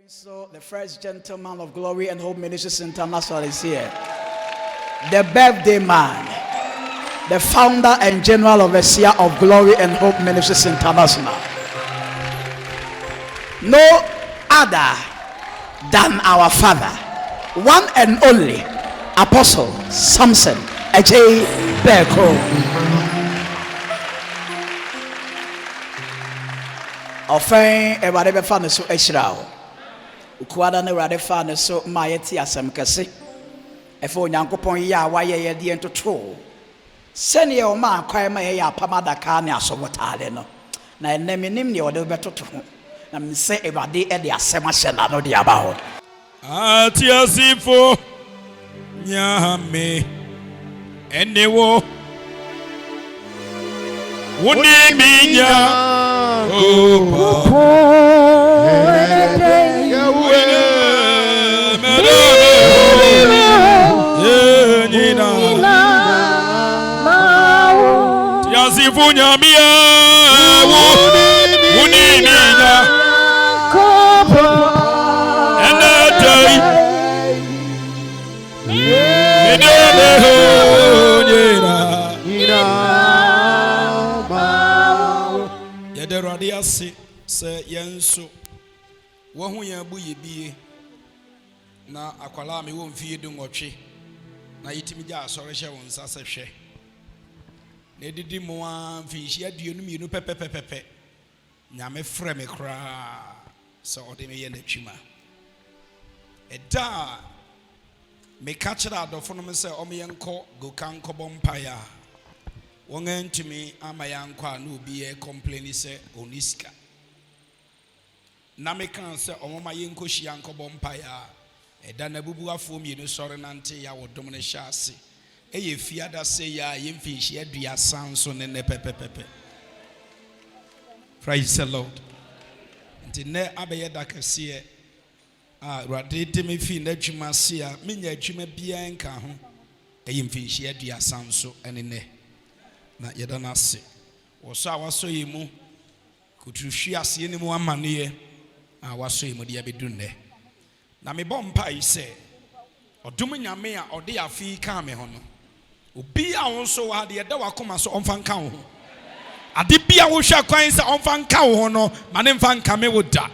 So, the first gentleman of Glory and Hope Ministries International is here. The birthday man, the founder and general overseer of Glory and Hope Ministries International. No other than our father, one and only Apostle Samson Ajay Beko. Often, everybody found so extra. Ukuada ne rade fa ne so ma yeti asem kese efo onyankopon ya waye ye de entoto sene ye o ma akwan ma ye ya pamada ka ne asobotale no na enemenim ne ode betoto ho na mse ebade e de asem ahye na no de aba ho atiasifo nyame enewo woni minya Tiasifunya mia unininya enetei yederade ase se yenso wo hu yan bu yebie na akwala me wo mfie de nwotwe na yitimi gya asore hye won sase hwe na edidi mo an finhia duonu mienu pepepepepe nyame frɛ me kra so ode me ye na twima eda me ka kyerɛ adɔfo no me sɛ ɔmo yenko go kan kɔbɔ mpaya wɔn antumi ama yankɔ a na obi yɛ complain sɛ oniska na me kan sɛ ɔmo ma yenko hyia nkɔbɔ mpaya eda na bubuafo mienu sɔre nante ya wodom ne hyɛ ase eye fiada sɛ ya yemfinhia aduasa so ne pepepepe. Praise the Lord. Nti ne abɛyɛ dakɛseɛ a rade de me fi na adwuma se a menya adwuma bia nka ho eye mfinhia aduasa so ene ne na yɛda na ase wɔso a waso yi mu kutuhwi ase ne mu amane a waso yi mu de abedu ne na me bɔ mpa yi sɛ ɔdom nyame a ɔde afi ka me ho no obi a wo so wa de yɛda wakoma so ɔmfa nka wo ho ade bia wo hwɛ kwan sɛ ɔmfa nka wo ho no ma ne mfa nka me wo da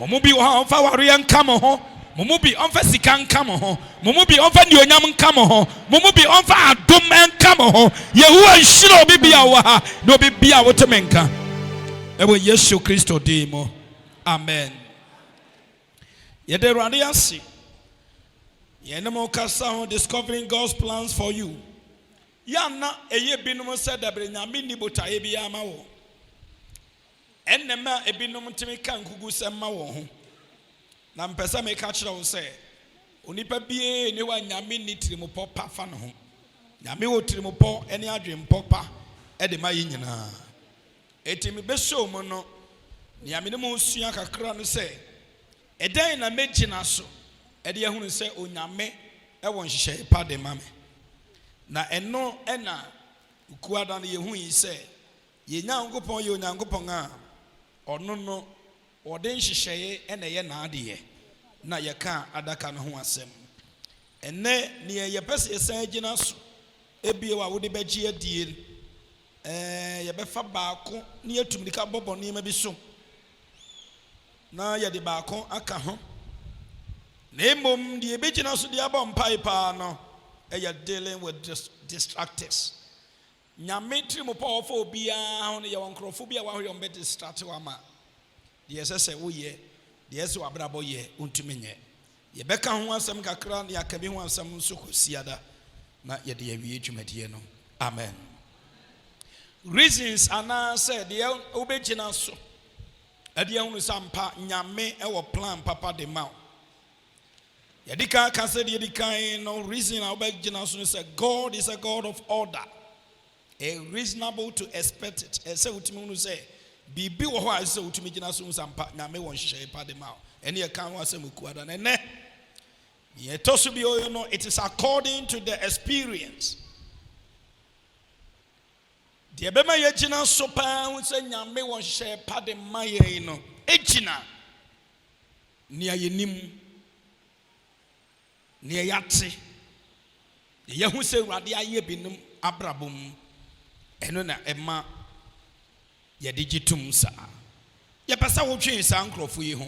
momo bi wo ha ɔmfa ware nka mo ho momo bi ɔmfa sika nka mo ho momo bi ɔmfa nionyam nka mo ho momo bi ɔmfa adom nka mo ho yehuwa nhyira obi bia wo ha na obi bia wo te menka ɛwɔ Yesu Kristo din mu amen. Yede rade ase yenemo kasa ho discovering God's plans for you yana eye binom se dabre nyame ni botaye bia ma wo enema ebinom timi kan kugu se ma wo ho na mpesa me ka kire wo se onipa bie ne wa nyame ni tirimpo pa fa no ho nyame wo tirimpo ene adwempo pa e de ma yi nyina etimi beso mu no nyame ne mo sua kakra no se edan na megina so ede ehunu se onyame e won hyehyɛ pa de ma me na eno ena ukuada na yehu yi se ye nyankopon ye onyankopon a ɔno no ɔde hyehyɛ ena ye na ade na ye ka adaka no ho asɛm enne ne ye pese esan gina so ebie wa wo de begye adie ye befa baako ne atum dika bɔbɔ ne ma bi so na ye de baako aka ho na emom de ebegyina so de abɔ mpai pa no you're dealing with distractors. Nyame trimopo ofo obia ho ne ye wonkrofo bia wa hwe on be distract wa ma. De yesese wo ye, de yese wa brabo ye untumi nye. Ye beka ho asem kakra ne akabi ho asem nso kosiada na ye de awie dwumadie no. Amen. Reasons ana said de obegyina so. Ade ehunu sampa nyame e wo plan papa de ma. Yadika kase yadika no reason abegina so say God is a God of order. A reasonable to expect it. E say utimi unu say bibi wo ho a say utimi gina so sampa nyame won hyehyɛ pa de ma. Ene ye kan ho asem kuada na ne. Ye toso bi o no it is according to the experience. De bema ye gina so pa hu say nyame won hyehyɛ pa de ma ye no. Ejina nea yɛnim nea yɛate yɛhu sɛ Awurade ayɛ binom abrabɔ mu ɛno na ɛma yɛde gye tom saa yɛpɛ sɛ wotwe saa nkurɔfo yi ho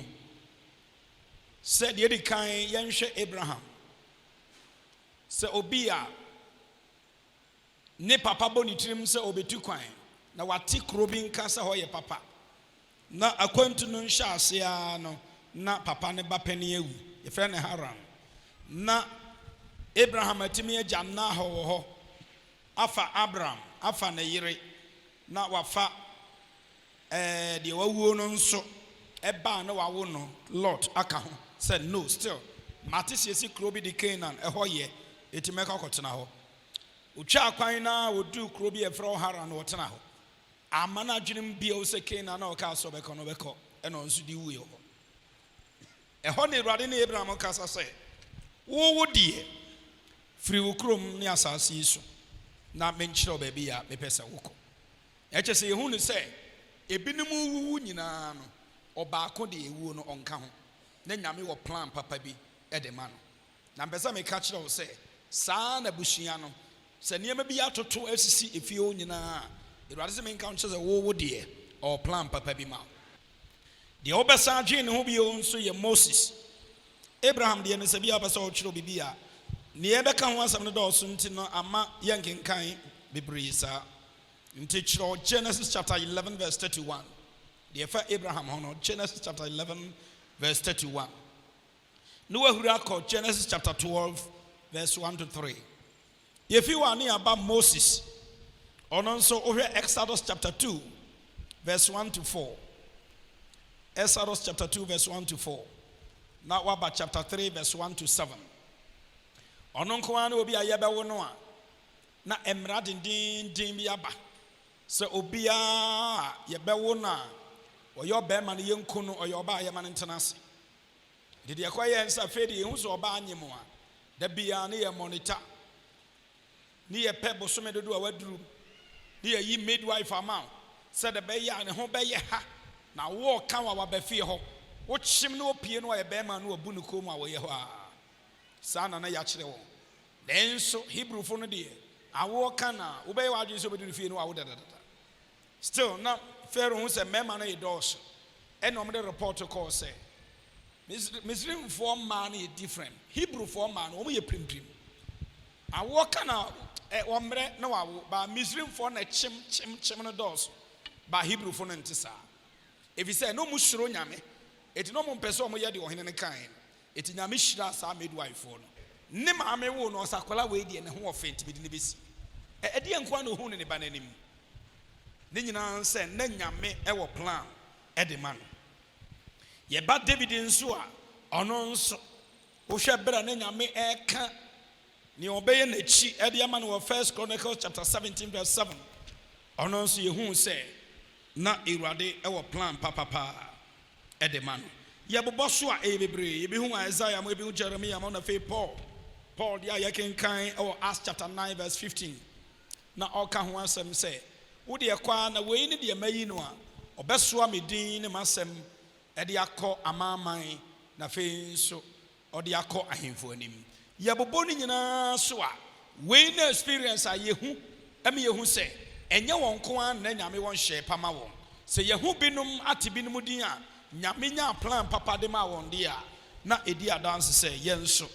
sɛ deɛ di kan yɛnhwɛ Abraham sɛ obi a ne papa bɔ ne tirim sɛ obetu kwan na wate kuro bi nka sɛ hɔ yɛ papa na akwantu no nhyɛ ase a no na papa ne ba pani awu yɛfrɛ ne Haran na Abraham atimi agya Nahor wɔ hɔ afa Abraham afa ne yere na wafa deɛ wawuo no nso ɛbaa na wawo no Lot aka ho said no still mate siesi kuro bi di Canaan ɛhɔ yɛ ɛtimi ɛkɔ kɔtena hɔ otwa kwan na wodu kuro bi ɛfrɛ Haran na wɔtena hɔ ama na adwenem bia wo sɛ Canaan na ɔka so bɛkɔ no bɛkɔ ɛna nso di wuo hɔ ɛhɔ ne Awurade ne Abraham kasa sɛ wo deɛ firi wo kurom ne asase yi so na menkyerɛ wo baabi a mepɛ sɛ wokɔ ɛkyɛ sɛ yɛhu ne sɛ ebinom wuwu nyinaa no ɔbaako de ewuo no ɔnka ho na Nyame wɔ plan papa bi ɛde ma no na mpɛ sɛ meka kyerɛ wo sɛ saa na busua no sɛ nneɛma bi atoto asisi efie wo nyinaa Awurade sɛ menka kyerɛ sɛ wo deɛ ɔwɔ plan papa bi ma wo deɛ wobɛsa adwene ne ho bio nso yɛ Moses Abraham deɛ ne sɛ bi a wopɛ sɛ wɔkyerɛ bibi a ne yɛbɛka ho asɛm no dɔɔso nti no ama yɛnkenkan bebree saa nti kyerɛ Genesis chapter 11 verse 31 deɛ fa Abraham ho no Genesis chapter 11 verse 31 ne wahura akɔ Genesis chapter 12 verse 1 to 3 yɛfi wɔ ane aba Moses ɔno nso wohwɛ Exodus chapter 2 verse 1 to 4 Exodus chapter 2 verse 1 to 4 na waba chapter 3 verse 1 to 7 ɔno nko ara na obi a yɛbɛwo no a na mmara dendenden bi aba sɛ obiara yɛbɛwo no a ɔyɛ ɔbɛrima no yɛnku no ɔyɛ ɔbaa yɛma no ntena ase dede ɛkɔyɛ nsa afei de yɛhu sɛ ɔbaa nye mu a da biara ne yɛ monitor ne yɛpɛ bosome dodo a waduru ne yɛyi midwife ama wo sɛ de bɛyɛ a ne ho bɛyɛ ha na wɔɔka wa wabɛfie hɔ wokyem ne opie no a yɛbɛrima no wabu ne kɔn mu a wɔyɛ hɔ a saa na yɛakyerɛ wɔn nanso Hebrewfo no deɛ awoɔka na wobɛyɛ w'adwene sɛ wobɛduru fie no a wodadadada still na Pharaoh hu sɛ mmarima no yɛ dɔɔso ɛna ɔmde report kɔɔ sɛ Misraimfoɔ mmaa no yɛ different Hebrewfoɔ mmaa no wɔn yɛ pimpim awoɔka na wɔmmerɛ na wawo ba Misraimfoɔ na kyem no dɔɔso ba Hebrewfoɔ no nte saa ɛfiri sɛ na ɔmo suro Nyame ɛti na ɔmo mpɛ sɛ ɔmo yɛ de ɔhene no kae ɛti Nyame hyira saa midwife no ne maame wo no ɔsakwala wei deɛ ne ho ɔfɛ nti bɛdi ne bɛsi ɛdeɛ nkoa na ɔhu ne ba n'anim ne nyinaa sɛ na Nyame ɛwɔ plan ɛde ma no yɛba David nso a ɔno nso wohwɛ berɛ ne Nyame ɛka ne ɔbɛyɛ n'akyi ɛde ama no wɔ 1 Chronicles chapter 17 verse 7 ɔno nso yɛhu sɛ na Awurade ɛwɔ plan papapaa ɛde ma no yɛbobɔ so a ɛyɛ bebree yɛbɛhu Isaiah mo yɛbɛhu Jeremiah mo na afei Paul deɛ a yɛkenkan ɛwɔ Acts chapter 9 verse 15 na ɔka ho asɛm sɛ wode ɛkɔ a na wei ne deɛ mayi no a ɔbɛsoa me din ne m'asɛm ɛde akɔ amaaman na afei nso ɔde akɔ ahemfo anim yɛbobɔ no nyinaa so a wei na experience a yɛhu ɛme yɛhu sɛ ɛnyɛ wɔn nko ara na Nyame wɔn hyɛ pama wɔn sɛ yɛhu binom ate binom din a Nyame nya plan papa de ma wɔn de a na ɛdi adanse sɛ yɛn nso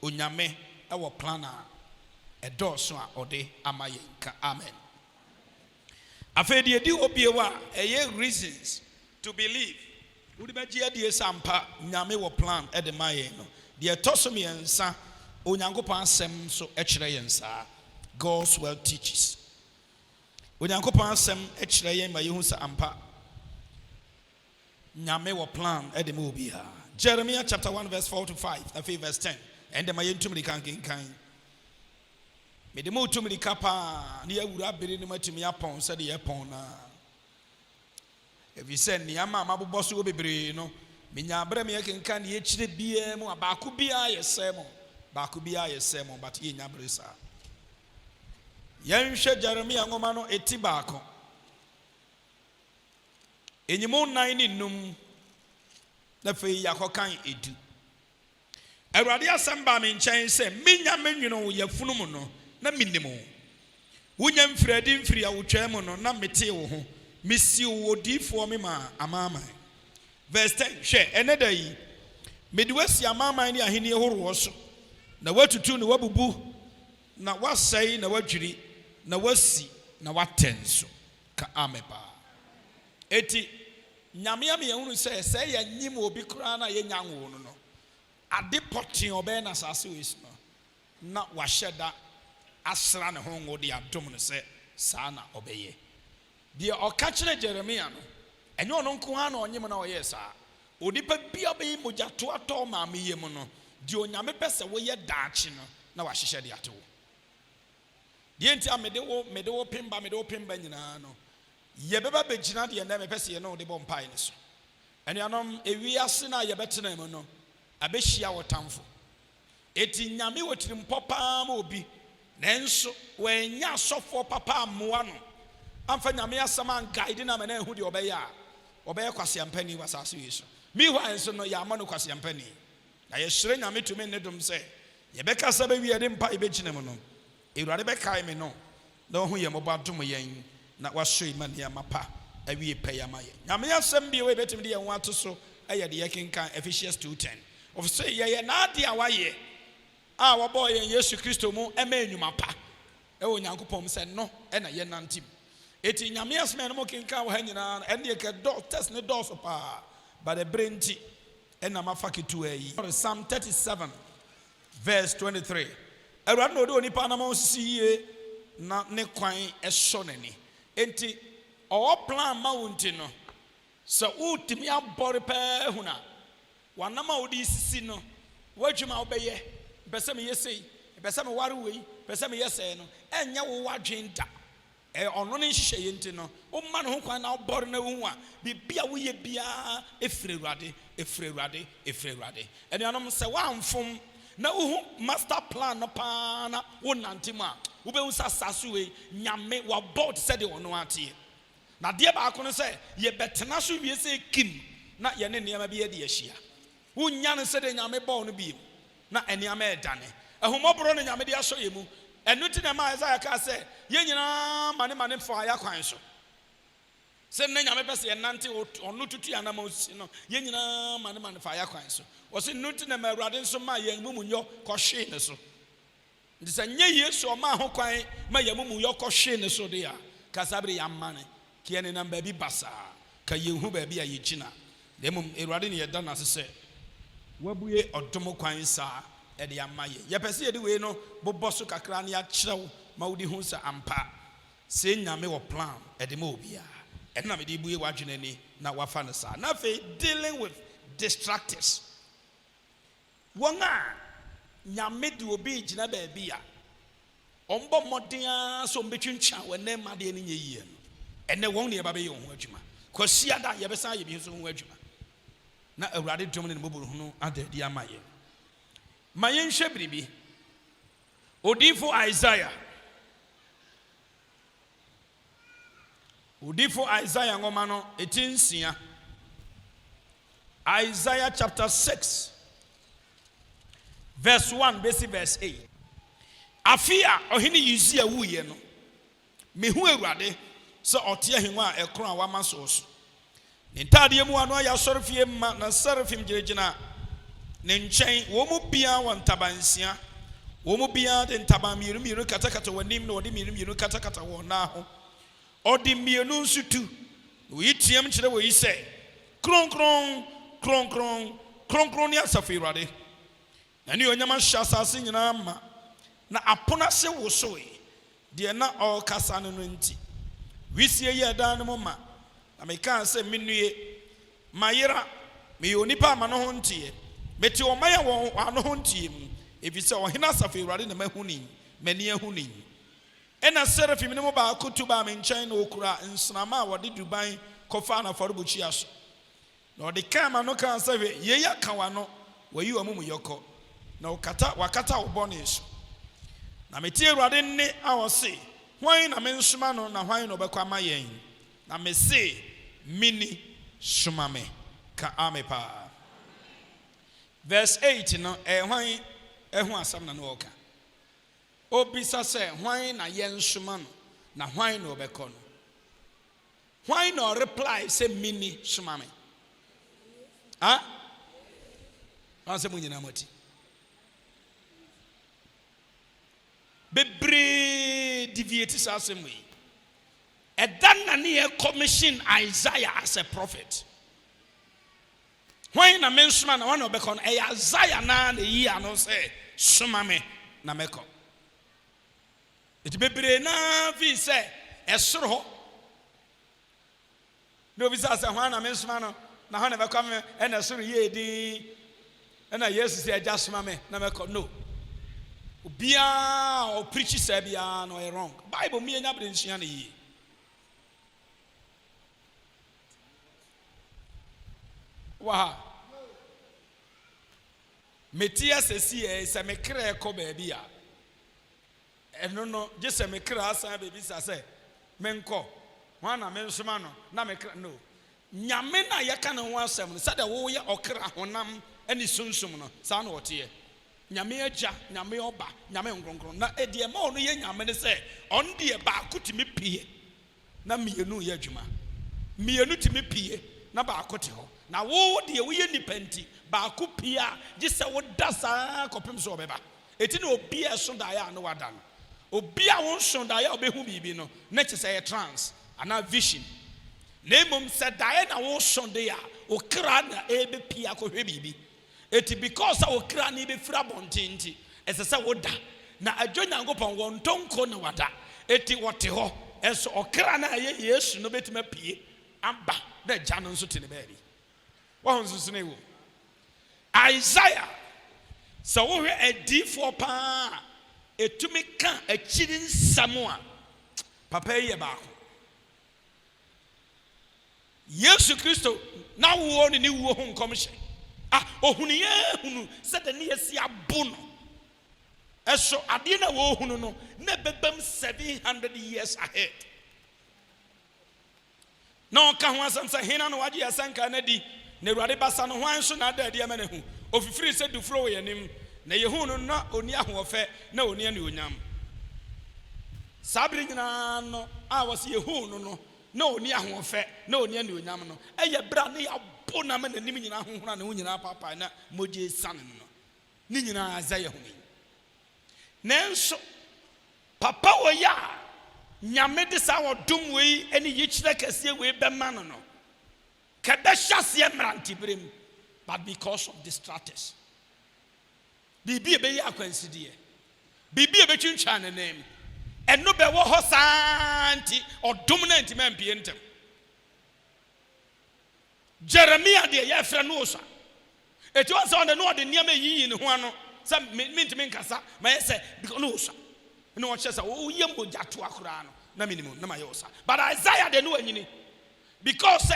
Onyame ɛwɔ plan a ɛdɔɔso a ɔde ama yɛn ka amen afei deɛ di obiewa a ɛyɛ reasons to believe wode bɛgye adie sampa Nyame wɔ plan ɛde ma yɛn no deɛ ɛtɔ so mmiɛnsa Onyankopɔn asɛm nso ɛkyerɛ yɛn saa God's word teaches Onyankopɔn asɛm ɛkyerɛ yɛn ma yɛhu sɛ ampa Nyame wɔ plan ɛde ma obiara Jeremiah chapter 1 verse 4 to 5 afei verse 10 ɛnde ma yɛntum de kankenkan mede mo tum de kapa ne yɛwura bere ne matumi apɔn sɛ de yɛpɔn na ɛfiri sɛ nneɛma a mabobɔ so wɔ bebree no menya abrɛ me yɛkenka ne yɛkyerɛ biara mu a baako biara yɛ sɛ mo but yɛnya bere saa yɛnhwɛ Jeremia nwoma no ɛti baako ɛnyimu 9 ne num na fei yakokan edu Awurade asɛm ba me nkyɛn sɛ menya menwene wo yafunu mu no na minnim wo wonya mfiradi mfiri awotwa mu no na mete wo ho mesi wo difoɔ me ma amaman verse 10 hwɛ ene da yi mede wasi amaman ne ahene horowo so na watutu ne wabubu na wasɛe na wadwiri na wasi na watenso ka amepa eti nyame ame yehunu sɛ yanyim obi kura na yenya wo no ade pɔten ɔbɛyɛ na asase wesi no na wahyɛ da asra ne ho ngo de adom no sɛ saa na ɔbɛyɛ deɛ ɔka kyerɛ Jeremia no ɛnyɛ ɔno nko ha na ɔnyem na ɔyɛ saa onipa bia bɛyi mogya to atɔ maame yɛ mu no deɛ onyame pɛ sɛ woyɛ daakye no na wahyehyɛ de ate wo deɛ nti a mede wo pemba nyinaa no yɛbɛba bɛgyina deɛ ndɛ mepɛ sɛ yɛ no wode bɔ mpae ne so ɛnuanom ewiase na yɛbɛtena mu no abɛhyia wɔ tamfo eti nyame wɔtirim paa ma obi nanso wɔanya asɔfoɔ papa ammoa no amfa nyame asɛm an guide na mena ehu de ɔbɛyɛ a ɔbɛyɛ kwasiampani wɔ asase yi so miwa nso no yɛ ama no kwasiampani na yɛhyerɛ nyame tumi ne dom sɛ yɛbɛkasa bɛwie de mpa yɛbɛgyina mu no Awurade bɛkae me no na ɔho yɛ mmɔbɔ adom yɛn na wasɔ ima nneɛma pa awie pɛ yɛ ama yɛ nyame asɛm bi wɔbɛtumi de yɛn ho ato so ɛyɛ de yɛkenkan Ephesians 2:10 ɔfisɛ yɛyɛ n'ade a wayɛ a wɔbɔ yɛn Yesu Kristo mu ɛma enyuma pa ɛwɔ Nyankopɔn sɛ no ɛna yɛ nantim eti nyame asɛm no mo kenkan wɔ ha nyinaa ɛne yɛ dɔ test ne dɔɔso paa but ɛbrɛ nti ɛna mafa ketewa yi Psalm 37 verse 23 Awurade na ɔde onipa nam osisi yie na ne kwan ɛsɔ n'ani enti ɔwɔ plan ma wo nti no sɛ wotumi abɔre pɛɛ hu na wanam a wode sisi no wadwuma wobɛyɛ pɛ sɛ meyɛ sei pɛ sɛ meware wei pɛ sɛ meyɛ sɛɛ no ɛnyɛ wo wadwen da ɔno ne nhyehyɛeɛ nti no woma ne ho kwan na wobɔre na wohu a biribia woyɛ biara ɛfiri Awurade ɛnuanom sɛ woamfom na wohu master plan no paa na wonante mu a wobɛhu sɛ asase wei nyame wabɔ te sɛ deɛ ɔno ateɛ na deɛ baako no sɛ yɛbɛtena so wie sɛ kim na yɛne nneɛma bi yɛde ahyia wonya no sɛ de nyame bɔɔ no bi na nneɛma ɛdane ahomɔborɔ no nyame de ahyɛ yɛ mu ɛno ti na ma Isaiah ka sɛ yɛn nyinaa mane fa ya kwan so sɛ ne nyame pɛ sɛ yɛnante ɔno tutu yɛ anam osi no yɛn nyinaa mane fa ya kwan so wɔsɛ no ti na ma Awurade nso ma yɛn mumunyɔ kɔhwee ne so nti sɛ nyɛ Yesu ɔma ho kwan ma yɛn mumunyɔ kɔhwee ne so de a kasa bere yɛamane ka yɛne nam baabi basaa ka yɛnhu baabi a yɛgyina na mmom Awurade ne yɛda no ase sɛ wabue ɔdom kwan saa ɛde ama yɛpɛ sɛ yɛde wei no bobɔ so kakra ne yɛakyerɛw ma wode hu sɛ ampa sɛ nyame wɔ plan ɛde ma obiara ɛna mede bue w'adwene ani na wafa no saa na afei dealing with distractors wɔn a nyame de obi gyina baabi a ɔmbɔ mmɔden a sɛ ɔmbɛtwintwa wɔnɛ madeɛ no nyɛ yie no ɛnɛ wɔn ne yɛba bɛyɛ wɔn ho adwuma kɔsia da yɛbɛsan yɛ bi nso ho adwuma na Awurade dom ne ne mmɔborɔ ho adadi ama yɛn ma yɛnhwɛ biribi odifo Isaiah ngoma no ɛti nsia Isaiah chapter 6 verse 1 besi verse 8 afi a ɔhene Usia wuyɛ no mehu Awurade sɛ ɔte ahengua a ɛkoro a wama so so ne ntadeɛ mu ano ayɛ asɔre fie ma na seraphim gyinagyina ne nkyɛn wɔn mu bia wɔ ntabansia wɔn mu bia de ntaban mmienu katakata wɔn anim na wɔde mmienu katakata wɔn nan ho ɔde mmienu nso tu na wɔyi tiam kyerɛ wɔyi sɛ kronkron ne Asafo Awurade na ne onyama hyɛ asase nyinaa ma na apono ase wosoe deɛ na ɔrekasa no nti wisie yɛ dan no mu ma na meka sɛ menue mayera meyɛ onipa ama no ho nteɛ mete ɔma yɛ wɔn ano ho nteɛ mu ɛfiri sɛ ɔhene Asafo Awurade na mahu ni m'ani ahu ni ɛna seraphim no mu baako tu baa me nkyɛn na ɔkura nsrama a wɔde duban kɔfa na afɔrebukyia so na ɔde kama no kan sɛ yɛyi aka wa no wayi wɔ mu yɔkɔ na wakata wo bɔne so na mete Awurade nne a ɔse hwan na mensoma no na hwan na ɔbɛkɔ ama yɛn na mese mini soma me ka ame paa verse 8 no hwan ehu asam na no oka obisa se hwan na yensoma no na hwan na obekọ no hwan na reply say mini soma me anse mo nyina moti bebre deviate asem we edan na ne commission Isaiah as a prophet. When na mensoma na one obekọ no Isaiah na yi ano say soma me na mekọ. It bebre na fi say esoro ho. No bisa say hwan na mensoma no na hwan na bekọ me e na esoro ye din e na Jesus say agya soma me na mekọ. No. Obia o preach say bia no e wrong. Bible me nya bre nsua na yi. Wow. Metia sesi se me kra ko baabi a. Eno no je se me kra asan baabi sa se menko. Hwan na mensoma no na me kra no. Nyame na ye ka ne ho asem no sade wo ye okra honam ani sunsum no sa na wote ye. Nyame agya, nyame oba, nyame nkronkron na edie ma ono ye nyame ne se on de ba akotimi pie. Na mienu ye adwuma. Mienu timi pie na ba akote ho. Na wo de wo ye nipanti ba ko pia je se wo dasa kopem so obeba eti na obi eso da ya no wada no obi a won so da ya obehu bibi no na che se ye trance ana vision na mum se da ya na wo so de ya o kra na ebe pia ko hwe bibi eti because o kra na ebe fira bontinti ese se wo da na adwo nyankopon won tonko na wada eti wote ho eso o kra na ye Yesu no betima pie amba na gya no nso te ne baabi. Isaiah so we a D4 pa etumi kan akiri nsamo papa ye ba ko Yesu Kristo na wo ni wo ho nkomhye ohunu ye hunu se de ne yesi abo no eso ade na wo hunu no na bebam 700 years ahead no ka ho asam sa hina no wage asanka na di na Awurade basa no hwan so na da de ama na hu ofifiri se du fro ye nim na ye hu no na oni ahofe na oni ane onyam sabri nyina no a wose ye hu no no na oni ahofe na oni ane onyam no eye bra na ya bo na ma nanim nyina hohora na nyina papa na moje san no ni nyina Isaiah hu ni nenso papa wo ya nyame de sa wo dum wei ene ye kire kase wei be ma no no but because of distractors. Bibi ebe ya kwansidie. Bibi ebe twintwa ne name. Eno be wo hosanti or dominant man pientem. Jeremiah de ye fra no osa. Eti won se on no de niam yiyi ne ho ano. Sa mintimi nkasa, ma yese because no osa. No one says o yem ojato akura no. Na minimum na ma yosa. But Isaiah de no anyini. Because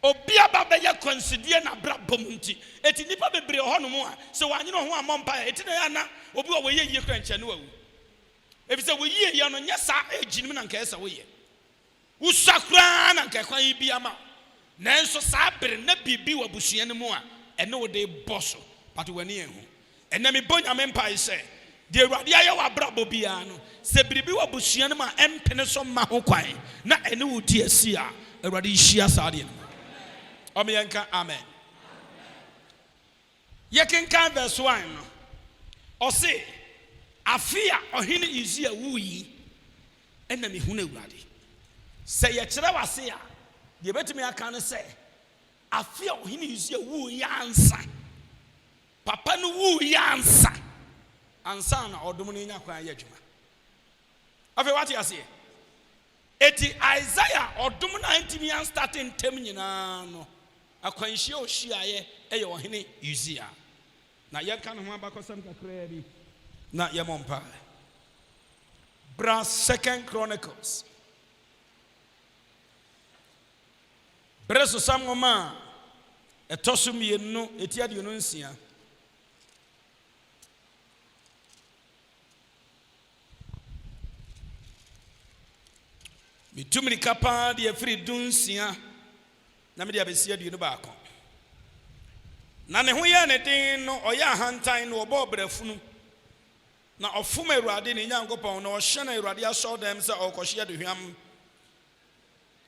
obia baba ya consider na bra bomunti eti nipa bebre ho no mo a se wanyi no ho amompa eti na ya na obi wo ye yie kra nche no awu ebi se wo yie ye no nya sa eginim na nka esa wo ye wo sakra na nka kwan bi ama na enso sa bere na bibi wa busua ne mo a ene wo de boso but wani ehu ene me bonya me mpa ise de Awurade aye wa bra bobia no se biribi wa busua ne ma empene so ma ho kwan na ene wo di asi a Awurade hia sa de no. Amen. Yekenkan verse 1 no. Ose afia ohine Uzia wuyi ena me hunu Awurade. Se ye kire wase a de betimi aka no se afia ohine Uzia wuyi ansa. Papa no wuyi ansa. Ansa na odom no nya kwan ye adwuma. Afi what you say? Eti Isaiah odom na ntimi an starting tem nyina no. Akwanhie ohyiaye eye ohene Uzia na yeka no ho abakosam kakra bi na yemompa bra 2 Chronicles breso samoma etosum yenu etia de no nsia mitumri kapa de afri dunsia na me de abesia du no baako na ne ho yɛ ne den no ɔyɛ ahantan no ɔbɔ brɛfunu na ɔfom Awurade ne Nyankopɔn na ɔhyɛ na Awurade asɔredan sɛ ɔkɔhye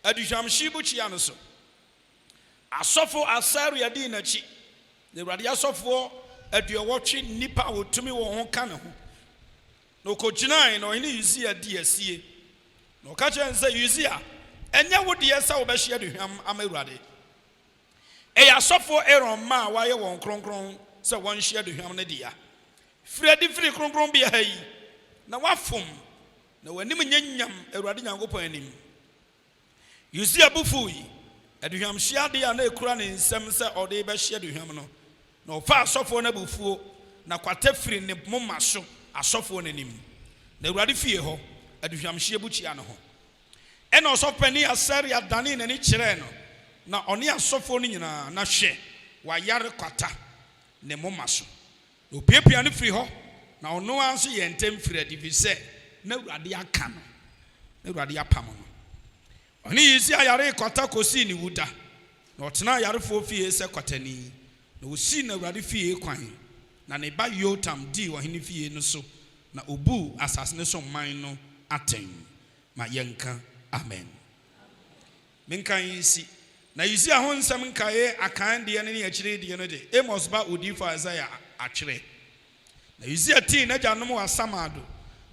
aduhwamhye bukyia no so asɔfo Asaria di n'akyi na Awurade asɔfoɔ aduɔwɔtwe nnipa a wɔtumi wɔn ho ka ne ho na ɔkɔgyinae na ɔhene Usia di asie na ɔka kyerɛ sɛ Usia ɛnyɛ wo deɛ sɛ wobɛhye aduhwam ama Awurade ɛyɛ asɔfoɔ Aaron ma a wɔayɛ wɔn kronkron sɛ wɔnhye aduhwam no dia firi adi firi kronkron bia ha yi na wafom na w'anim nyanyam Awurade Nyankopɔn anim Usia bufuyi aduhwamhye ade a na ekura ne nsɛm sɛ ɔde bɛhye aduhwam no na ɔfa asɔfoɔ no bufuo na kwata firi ne moma so asɔfoɔ n'anim na Awurade fie hɔ aduhwamhye bukyia no ho ɛna ɔsɔpani Asaria dane n'ani kyerɛ no na ɔne asɔfoɔ no nyinaa na hwɛ wayare kwata ne moma so na opiapia no firi hɔ na ɔno ara nso yɛ ntɛm firi adi fi sɛ na Awurade aka no na Awurade apam no ɔne Usia yare kwata kɔsii ne wuda na ɔtena yarefoɔ fie sɛ kwatani na ɔsii na Awurade fie kwan na ne ba Yotam dii ɔhene fie no so na ɔbuu asase no so man no atɛn ma yɛnka amen menkan yi si na Usia ho nsɛm nkae akan deɛ ne akyire deɛ no de Amos ba odifo Isaiah atwerɛ na Usia tii n'agyanom wɔ Asamado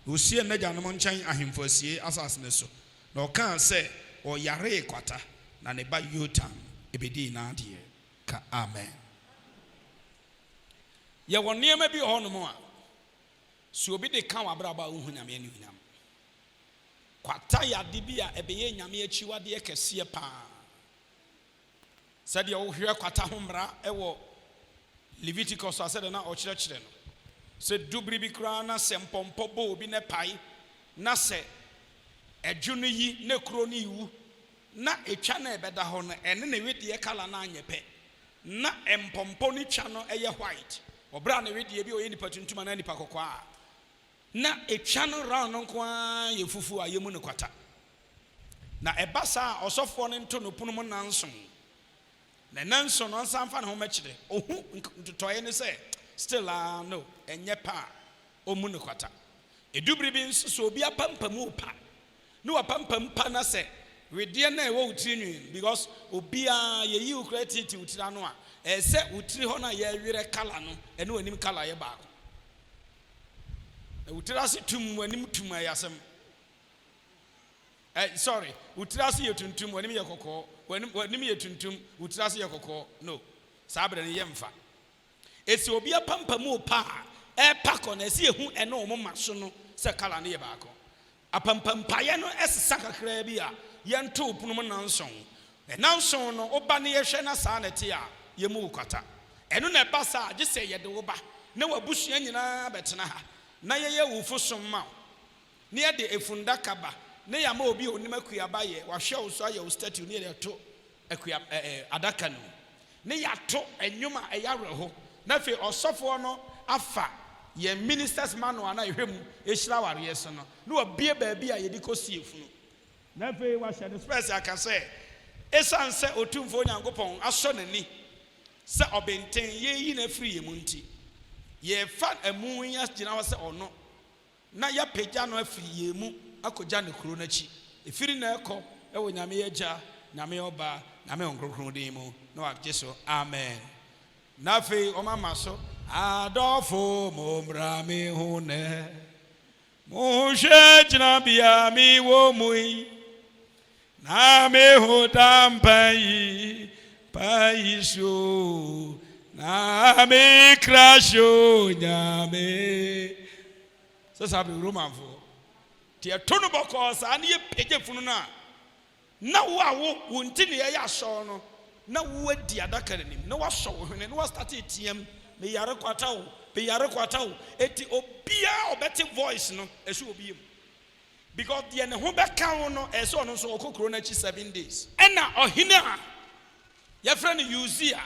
na osie n'agyanom nkyɛn ahemfo asie asase no so na ɔkaa sɛ ɔyare kwata na ne ba Yotam ebedi n'adeɛ ka amen yɛwɔ nneɛma bi hɔ nom a so obi de ka wabraba a wohu nyame ani nyam kwata yade bi a ɛbɛyɛ nyame akyiwadeɛ kɛseɛ paa sɛdeɛ wohwɛ kwata ho mmara ɛwɔ Leviticus asɛde na ɔkyerɛkyerɛ no sɛ dubiri bi koraa na sɛ mpɔmpɔ bɔ obi ne pae na sɛ ɛdwo no yi ne kuro no yiwu na etwa na ɛbɛda hɔ no ɛne ne wedeɛ kala na anyɛ pɛ na mpɔmpɔ no twa no ɛyɛ white ɔbra na wedeɛ bi ɔyɛ nipa tuntum na nipa kɔkɔɔ a na etwa no round no nko a yɛ fufu a yɛmu ne kwata na ɛba saa ɔsɔfoɔ no nto no pono mu nanson na nanson no nsan fa ne ho mɛkyerɛ ohu ntotɔe ne sɛ still no ɛnyɛ pa ɔmu ne kwata edubiri bi nso so obi apampam pa no wapampam pa na sɛ wedeɛ na ɛwɔ wotiri nwi because obia yɛyi ukura titi wotira no a ɛsɛ wotiri hɔ na yɛwerɛ kala no ɛne wanim kala yɛ baako na wotira se tum wanim tum ayasɛm sorry wotira se yɛ tuntum wanim yɛ kɔkɔɔ wanim yɛ tuntum wotira se yɛ kɔkɔɔ no saa bere ne yɛ mfa esi obi apampam pa ɛpa kɔ na ɛsi ehu ɛne ɔmo ma so no sɛ kala ne yɛ baako apampampaeɛ no ɛsesa kakraa bi a yɛnto pono mu nanson nanson no woba ne yɛhwɛ na saa na ɛte a yɛmu kwata ɛno na ɛba saa gye sɛ yɛde wo ba na wabusua nyinaa bɛtena ha na yɛyɛ wufo som ma ne yɛde efundaka ba ne yɛama obi a onim akuaba yɛ wahwɛ wo so ayɛ wo statue ne yɛde to adaka no ne yɛato ɛnwom a ɛyɛ awerɛho na afei ɔsɔfoɔ no afa yɛn ministers manual na yɛhwɛ mu ɛhyira wareɛ so no na wabie baabi a yɛde kɔsie funu na afei wahyɛ no spɛs aka sɛ ɛsiane sɛ otumfoɔ Nyankopɔn asɔ n'ani sɛ ɔbɛnten yɛyi na afiri yɛ mu nti yɛfa amu yi agyina hɔ sɛ ɔno na yɛapagya no afiri yɛ mu akɔgya ne kuro n'akyi ɛfiri na ɛkɔ ɛwɔ nyame yɛgya nyame ɔba nyame ɔnkronkron din mu na wagye so amen na afei ɔmama so adɔfo mommra me ho nɛ mohwɛ gyina bia me wɔ mu yi na me ho dampa yi pa yi so na me kra so nyame sɛ saa bere romanfoɔ nti ɛto no bɔkɔɔ saa ne yɛpagya funu no a na wo a wo nti ne yɛyɛ asɔw no na wo adi adaka n'anim na woasɔ wo hwene na woastate tiam meyare kwata wo eti obia obɛte voice no ɛsɛ obi mu because deɛ ne ho bɛka wo no ɛsɛ ɔno nso ɔkɔ kuro n'akyi 7 days ɛna ɔhene a yɛfrɛ no Usia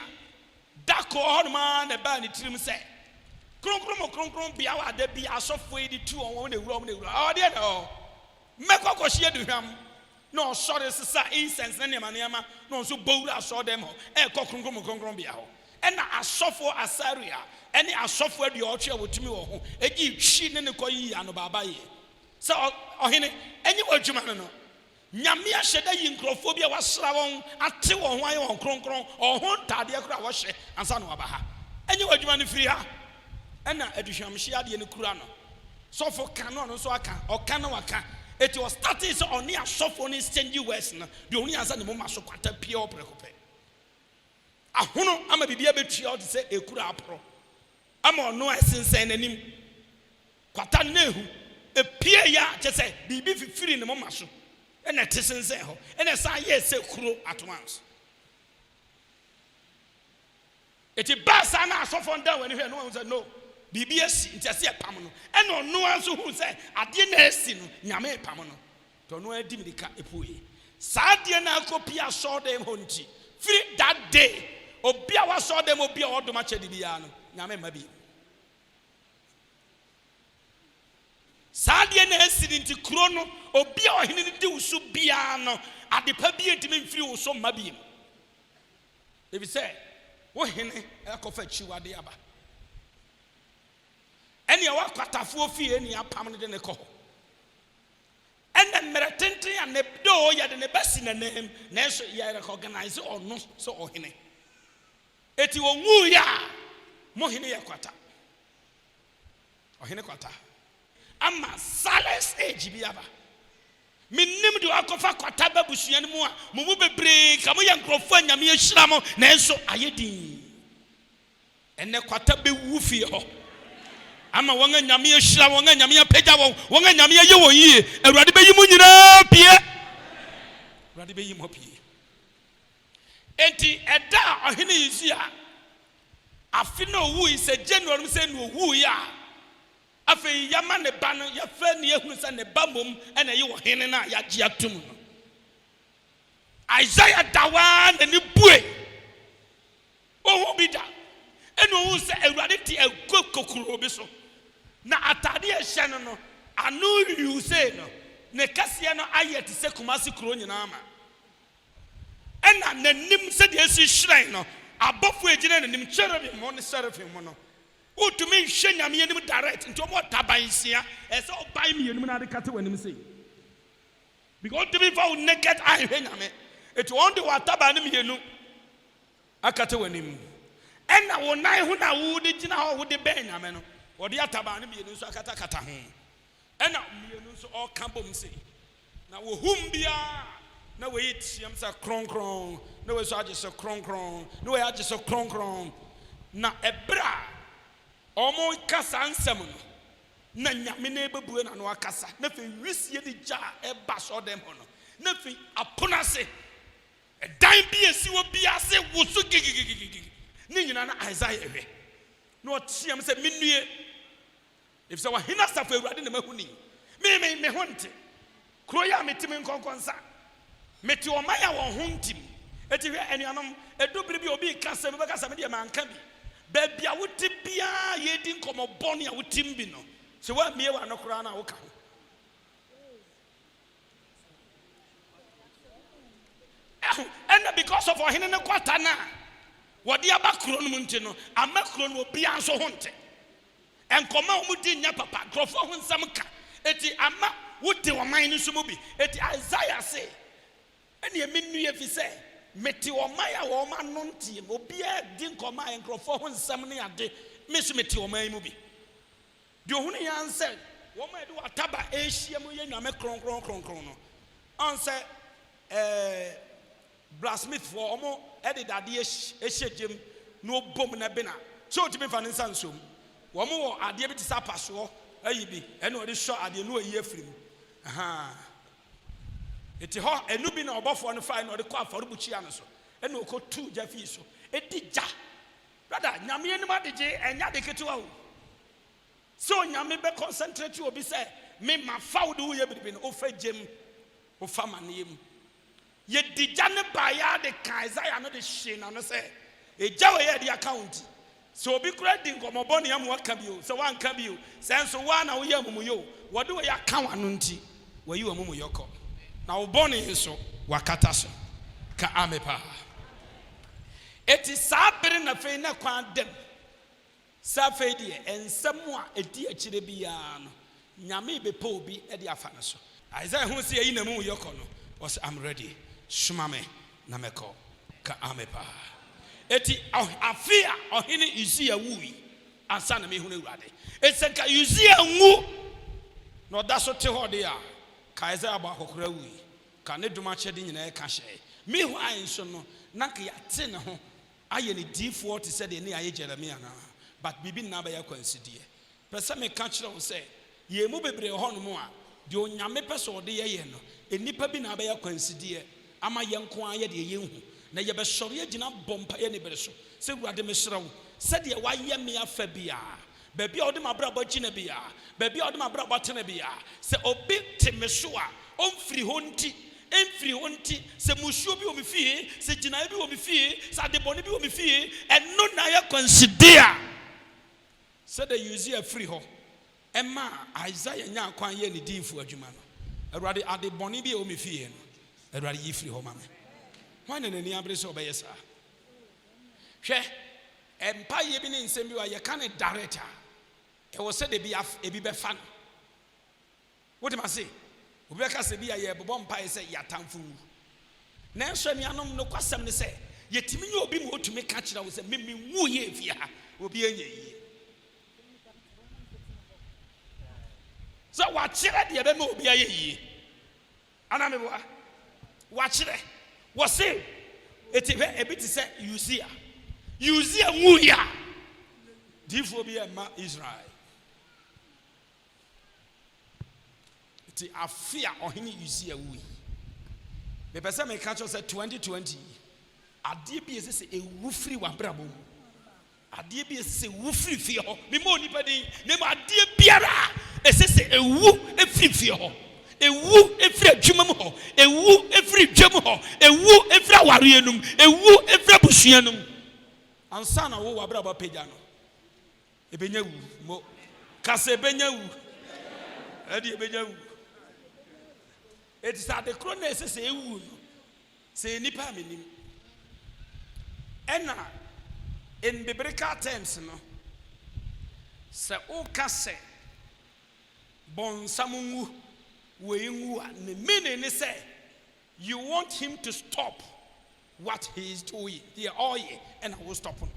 dako hɔ noma na ɛbaa ne tirim sɛ kronkron bia wɔ ada bi asɔfoɔ yi de tu wɔn na ewura ɔdeɛ na ɔ mmɛkɔ kɔhyia aduhwam na ɔsɔre sesa incense na nneɛma na ɔnso bɔwura asɔre dɛm hɔ ɛkɔ kronkron bia hɔ ɛna asɔfo asaria ɛne asɔfo adi ɔtwe a wɔtumi wɔ ho ɛgye twi ne kɔ yi ano baaba yɛ sɛ ɔhene ɛnyɛ wɔ adwuma no nyame ahyɛ da yi nkurɔfoɔ bi a wasra wɔn ate wɔn ho ayɛ wɔn kronkron ɔho ntadeɛ kora a wɔhyɛ ansa na waba ha ɛnyɛ wɔ adwuma no firi ha ɛna aduhwamhye adeɛ no kura no sɔfo ka no ɔno nso aka ɔka na waka eti wɔ starting sɛ ɔne asɔfo ne exchange words no deɛ ɔne ansa ne moma so kwata pie ɔprɛkopɛ ahono ama bibia bɛtua ɔte sɛ ekura aporo ama ɔno ɛsensɛn n'anim kwata no ehu epie ya kyɛ sɛ biribi fifiri ne moma so ɛna te sensɛn hɔ ɛna saa yɛ sɛ kuro at once eti baasa na asɔfo nda wɔ ne hwɛ no wɔn sɛ no biribi asi nti ase ɛpam no ɛna ɔno nso hu sɛ adeɛ na asi no nyame ɛpam no tɔ no adi mirika epuoye saa adeɛ na akɔpie asɔɔdɛm hɔ nti firi that day obi a wasɔɔdɛm obi a ɔdɔm akyɛ de biara no nyame mma bi saa adeɛ na asi nti kuro no obi a ɔhene ne di wusu biara no adepa bi ntumi mfiri wo so mma bi ebi sɛ wo hene ɛkɔfa kyiwade aba ɛne ɛwɔ akwatafoɔ fie ne apam no de ne kɔ hɔ ɛna mmerɛ tenten a ne do yɛde ne bɛsi n'anim nanso yɛ recognize ɔno sɛ ɔhene eti wɔnwu yɛ a mo hene yɛ kwata ɔhene kwata ama silence age bi aba menim de akɔfa kwata babusua no mu a mo mu bebree ka mo yɛ nkurɔfoɔ nyame ahyira mo nanso ayɛ din ɛnɛ kwata bɛwu fie hɔ ama wɔn nyame ahyira wɔn nyame apagya wɔn nyame ayɛ wɔn yie awurade bɛyi mu nyinaa pie awurade bɛyi mu pie enti ɛda ɔhene Usia afi na owu yi sɛ January sɛ no owu yi a afei yama ne ba no yɛfɛ ne ehunu sɛ ne ba mom ɛna yi wɔ hene na yɛagye atum no Isaiah dawa na ne bue ohu bi da ɛna ohu sɛ awurade te kokoro bi so na atade ɛhyɛ no no ano riuse no ne kɛseɛ no ayɛ te sɛ Kumasi kuro nyinaa ma ɛna n'anim sɛ deɛ esi hyerɛn no abɔfo egyina n'anim cherubim mo ne seraphim mo no utumi nhwɛ nyame anim direct nti ɔmo taban sia ɛsɛ ɔban mi anim na ade kate w'anim sei because utumi fa wo naked eye hwɛ nyame eti wɔn de w'ataban ne mienu akate w'anim ɛna wo nan ho na wo de gyina hɔ wo de bɛn nyame no wɔde ataban ne mienu nso akatakata ho ɛna mienu nso ɔka bom sei na wo hum bia na wo yi tiam sɛ kronkron na wo so agye sɛ kronkron na wo agye sɛ kronkron na ɛbra ɔmo kasa nsɛm no na nyame na ebebue na no akasa na fe wisie de gya ɛba so dem ho no na fe apona se ɛdan bi esi wo bia se wo so gigigigigi ni nyina na Isaiah hwɛ na ɔtiam sɛ menue efisɛ wa hina safo awurade na mahuni me ho nte kuro ya metimi nkonkonsa meti ɔman ya wɔn ho ntim eti hwɛ anuanom edobere bi obi kasa me bɛkasa me de manka bi baby a wote bia yedi nkɔmɔ bɔne a wotim bi no sɛ woamie wɔ ano koraa na woka ho ɛna because of ɔhene ne kwata na wɔde aba kuro no mu nti no ama kuro no obia nso ho nte nkɔmɔ a wɔn di nya papa nkurɔfoɔ ho nsɛm ka eti ama wote ɔman no so mu bi eti Isaiah say ɛne emi nnue fi sɛ meti ɔman a wɔn ano ntie obia di nkɔmɔ a nkurɔfoɔ ho nsɛm ne ade mesu meti ɔman mu bi deɛ ohun yɛn sɛ wɔn a yɛde wataba ahyia mu yɛ nyame kronkron no ɔn sɛ blacksmith for ɔmo ɛde dadeɛ ɛhyɛ gyem na ɔbom na bi na so otimi fa ne nsa nsom wɔn wɔ adeɛ bi te sɛ apasoɔ ayi bi ɛna ɔde hwɛ adeɛ no ayi afiri mu eti hɔ enu bi na ɔbɔfoɔ no fa na ɔde kɔ afɔrebukyia no so ɛna ɔkɔ tu gya fi so edi gya brother nyame anim adegye ɛnya de ketewa o so nyame bɛ concentrate obi sɛ me ma fa wo de wo yɛ biribi no ofa gyem ofa maneɛ mu yɛ di gya ne ba ya de ka Isaiah no de hye na no sɛ egya wo yɛ de account so obi kura di nkɔmɔbɔ ne amu aka bio sɛ wanka bio sɛ nso wa na wo yɛ amumuyɛ o wɔde wo yɛ aka wa no nti wɔyi wo amumuyɛ kɔ na wo bɔne nso wakata so ka amepa Eti saa bere na fei na kwan dem. Saa fei de ensɛm a edi akyire biara no. Nyame be po bi e de afa no so. Isaiah hu se yi na mu yɔkɔ no. Was I'm ready. Sumame na meko ka amepa. Eti afia ɔhene Uzia wui. Ansa na me hu na Awurade. Esenka Uzia ngu. No da so te hɔ de a. Ka Isaiah ba akɔkora wui. Ka ne duma kyɛde nyina e ka hyɛ. Me hu ayin so no na ka yate ne ho. Aye ne D4 te sɛ de ne aye Jeremia na. But bibi na ba ya kwansidie. Pɛsɛ me ka kyerɛ wo sɛ ye mu bebre hɔ no mu a de onyame pɛ sɛ ɔde yɛ no enipa bi na ba ya kwansidie ama yɛ nko ayɛ de yɛ hu na yɛ bɛ sɔre agina bompa yɛ ne bere so sɛ Awurade me hyerɛ wo sɛ de wayɛ me afa bia baabi a ɔde mabrabɔ gina bia baabi a ɔde mabrabɔ tena bia sɛ obi te me so a ɔmfiri hɔ nti emfiri hɔ nti sɛ musuo bi wɔ me fie sɛ gyinae bi wɔ me fie sɛ adebɔne bi wɔ me fie ɛno na yɛ kwansidie a sɛ de Uzia free hɔ Emma Isaiah nya kwan ye ne dinfo adwuma no Awurade ade bɔne bi o me fie no Awurade yi firi hɔ ma me hwan ne nani abere sɛ obɛyɛ saa hwɛ empa ye bi ne nsɛm bi wa ye ka ne director e wo sɛ de bi ebi bɛfa no wote ma se obi bɛka sɛ bi ya ye bɔbɔ mpa ye sɛ yatamfo wu na nso anuanom no kwasɛm ne sɛ yetimi nye obi mo otumi ka kyerɛ wo sɛ me wu ye fie ha obi anya yi so wachire de be me obi aye yi ana me boa wachire wo se etibe ebi ti se Uzia nwu ya difo bi e ma Israel ti afia ohini Uzia wu me pese me ka cho se 2020 ade bi ese se ewu firi wa brabo ade bi ese se wu firi fie ho me mo nipa din ne ma ade biara esese ewu efiri fie ho ewu efiri adwuma mu ho ewu efiri dwam ho ewu efiri aware enum ewu efiri abusua enum ansa na wo wabra ba pagya no ebenya wu mo kase ebenya wu edi ebenya wu eti sa de kro na esese ewu no se nipa menim ena in biblical terms no se o kase bonsamungu weingu ne meaning is say you want him to stop what he is doing the oil and I will stop him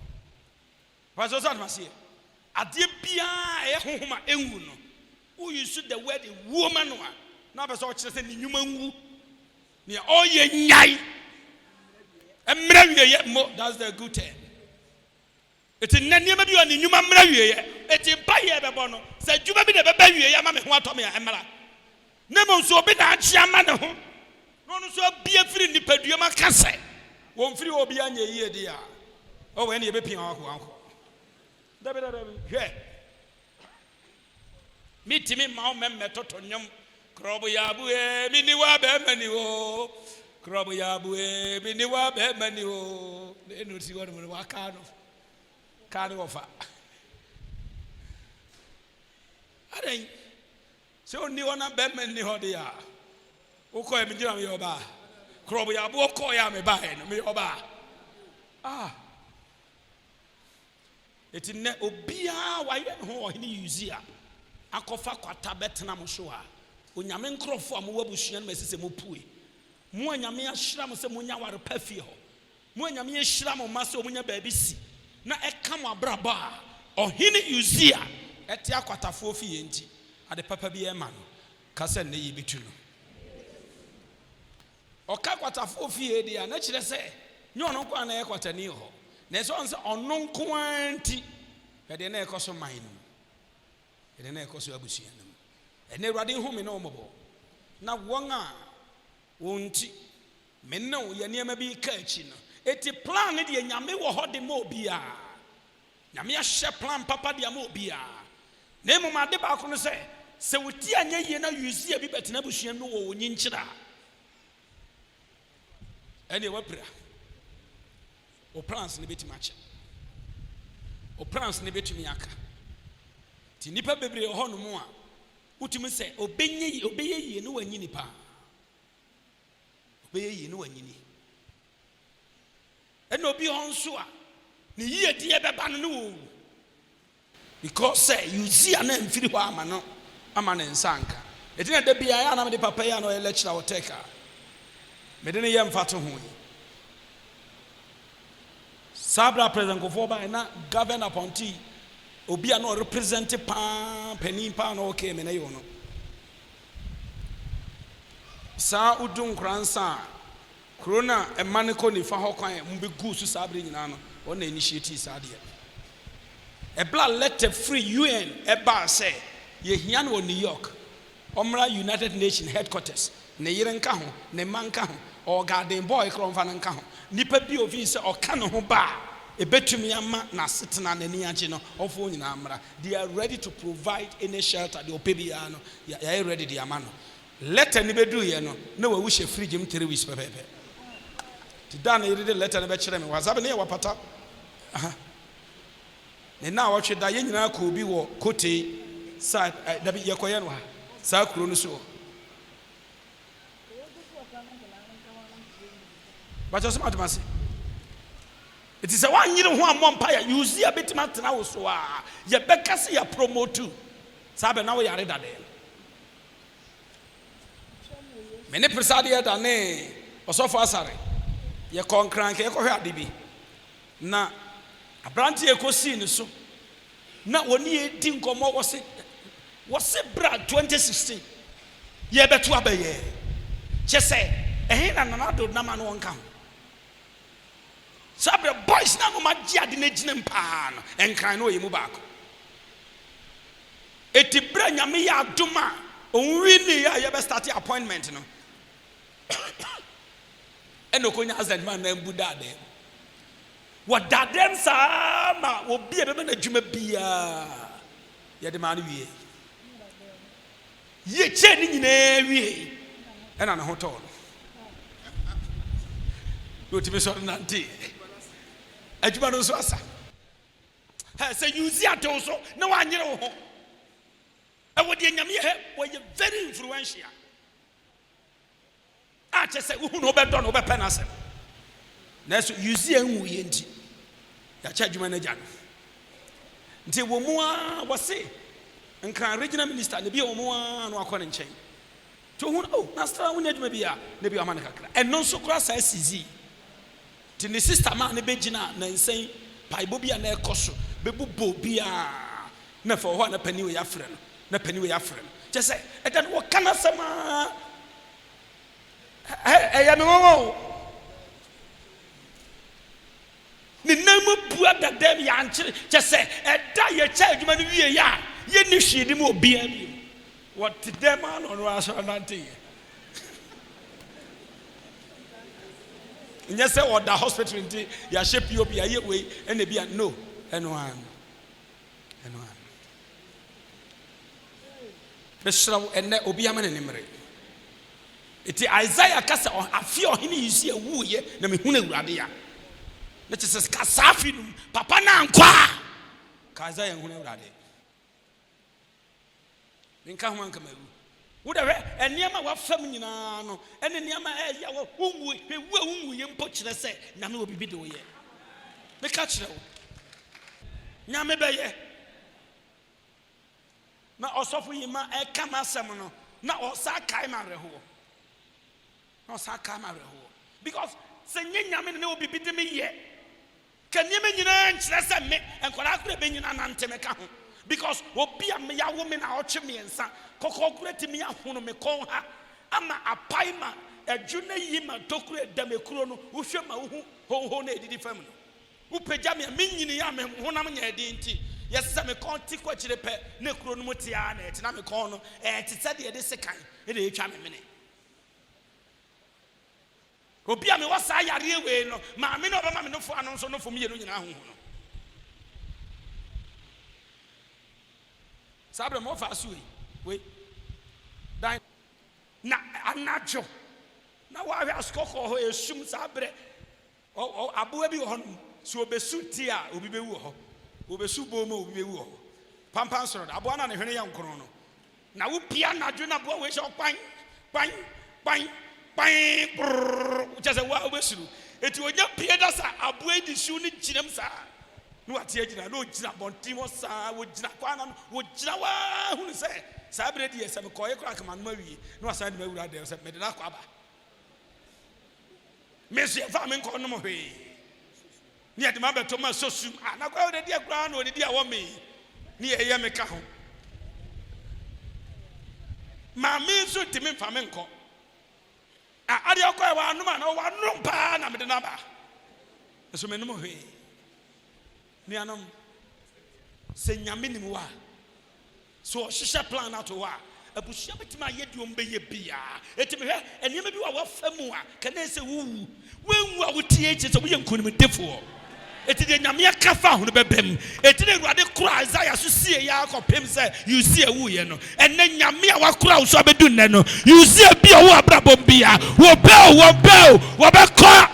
but so that must say ade bia e honhoma engu no who use the word woman one na be so kire say ni nwuma ngu ne oil nyai emra wiye mo that's the good term eti nneema bi oni nwuma mra wiye eti ba ye bebo no se dwuma bi de beba wiye ama me ho ato me a emra na mo so obi na achi ama ne ho no no so bia firi nipadua ma kase won firi obi anya yie de a o we na ye be pin anko dabi hwe mitimi ma o memme toto nyom krobo ya bu e mi ni wa be mani o krobo ya bu e mi ni wa be mani o enu si wo no wa ka no carry offer. Aden se oni ona bemmen ni hode ya. Uko e mjira me yoba. Krobo ya bu ko ya me ba he no me yoba. Eti ne obia wa ye ho ohini Uzia. Akofa kwata betena mo so a. Onyame nkrofo am wabusua no mesese mo pue. Mo anyame ahyira mo se mo nya ware pafie ho. Mo anyame ahyira mo ma se mo nya baabi si. Na ekam abraba ohini Uzia eti akwatafo fi yenti ade papa bi ema no kase ne yibitu no oka kwatafo fi edi a na kire se nyo no kwa na ekwatani ho na so on se ono nko anti ede na ekoso man no ede na ekoso abusua no ene Awurade hu me na omobo na won a wonti me na wo ye niam bi ka achi no eti plan ne de nyame wo hode ma obia nyame ahye plan papa de ma obia na emu ma de ba ko no se woti anya yie na Uzia bi betena busua no wo wonyi nkyira ene wapra o plans ne beti mache o plans ne beti miaka ti nipa bebre ho no mu a utimi se obeye yie no wanyi nipa obeye yie no wanyi ni ɛna obi hɔ nso a ne yie die bɛba no wo because say Uzziah na mfiri hɔ ama ne nsa nka ɛtina da bia ya na me papa ya na ɔyɛ lecturer wɔ teka me de ne yɛ mfa to ho yi sabra president kofo ba na governor appointee obi a no represent pa panin pa no okay me na yo no sa udun kransa corona e maniko ni fa hɔ kwan mbe gu su sabra nyina no on na initiative sa de e bla letter free UN e ba say ye hia no New York omra United Nations headquarters ne yire nka ho ne man nka ho or garden boy kronfa nka ho nipa bi ofi se oka no ho ba ebetumi ama na setena na ni agye no ofo nyina amra. They are ready to provide any shelter the opebia no ya ready the amano letter ni bedu ye no na wa wuhye fridge m 3 weeks pepepe ti da na yire letter na be kire me whatsapp na ye wapata ne na wo hwe da ye nyina ko bi wo kote sa da bi ye koye no ha sa kuro no so ba just matumase. It is a one year one empire. You see a bit matter now, so you better see a promote too. Sabe now we are ready. Many presadia dane or so far, sorry. You can't crank a cohadibi. Na a branch eco scene so. Not 1 year didn't come over was it Brad 2016. Ye better abe. Just say, a hen and another naman won't come. Sabra boys na no magia de neginem pa no enkan no yemu baako etibra nyame ya adoma onwi ni ya be start appointment no eno konya azan man na mbu dade wo dadem sa ma obi e be na dwuma bia ye de ma no wie ye che ni nyina wie ena na hoto no ti be so na nti adwuma no so asa ha say Uzziah to so na wa nyere wo ho e wo de nyame he wo ye very influential a che say wo hu no be do no be pe na se na so Uzziah nwu ye nti ya cha adwuma na gya no nti wo mu a wo se nkan regional minister ne bi wo mu a no akọ ne nchen to hu oh na stra wo ne adwuma bi a ne bi o ma ne kakra eno so kura sa sizi ti ne sister ma ne begina na nsen paibo bia na ekoso bebubo bia na fa ho na pani we afre no na pani we afre no je say e dan wo kana sama ya me wo ni namu bua da dem ya anche je say e da ye cha adwuma no wie ya ye ni hwidi mu obia bi what dem no aso nante in say or the hospital nti ya shape you be aye we and e bia no eno besraw enne obi amane nimre iti Isaiah kasa afie ohini yusi ewuye na mehunu awurade ya na tse kasafi num papa na nkwa ka Isaiah hunu awurade ninka ho anka mawu wodawe eniema wafam nyina no ene niema ya wo unwu ye mpo kire se na me obibi de wo ye me ka kire wo nyame be ye na osofu yima e kama asem no na osa kai ma reho na osa kai ma reho because se nyame ne obibi de me ye kan nyame nyina nkire se me enkwara akure be nyina na nteme ka ho because obi am ya wo me na oche me ensa kokokure me ahono me kon ha ama apaima adwuna yima tokure damekuro no wo hwe ma wo ho na edidi fam no upagya me nyini ya me honam nya edi nti yesa me kon ti kwa kire pe na kuro no mutia na etina me kon no tete de sekan e de etwa me mene obi am wasa yare we no ma me no ba ma me no fo ano so no fo me ye no nyina ho no sabre mo fa so we dan na anajo na wa hwe askoko ho esum sabre o aboa bi ho no so obesu ti a obi bewu ho obesu bomo obi bewu ho pampan soro aboa na ne hwene ya nkoro no na wo pia najo na boa we hye pan just wa obesu Eti onya pie da sa aboe di shu ni gyinam sa. No ate gyina no gyina bontim wo sa wo gyina kwana no wo gyina wa hu ni se sa bre di yesa me koye kra kama no awie no asan de mawura de se me de na kwa ba. Me se fa me nko no mo hwe. Ni ade ma beto ma sosum na kwa de dia kra no de dia wo me. Ni eye me ka ho. Ma me so timi fa me nko. Ade akwa wa no ma na wa no pa na me de na ba. So me no mo hwe. Ni anom se nyame ni wa. So shisha plan out wa. Abushia betima yedi ombeye bia. Etimi hwe enema bi wa wafamu a kana se wu. Wenwu a wotie eche so ye nkonim defo. Eti de nyame akafa ho no bebem. Eti de Awurade kura Isaiah so sie ya akopem se you see wu ye no. Enne nyame a wakura wo so abedu nne no. You see bia wo abrabom bia. Wo be ko.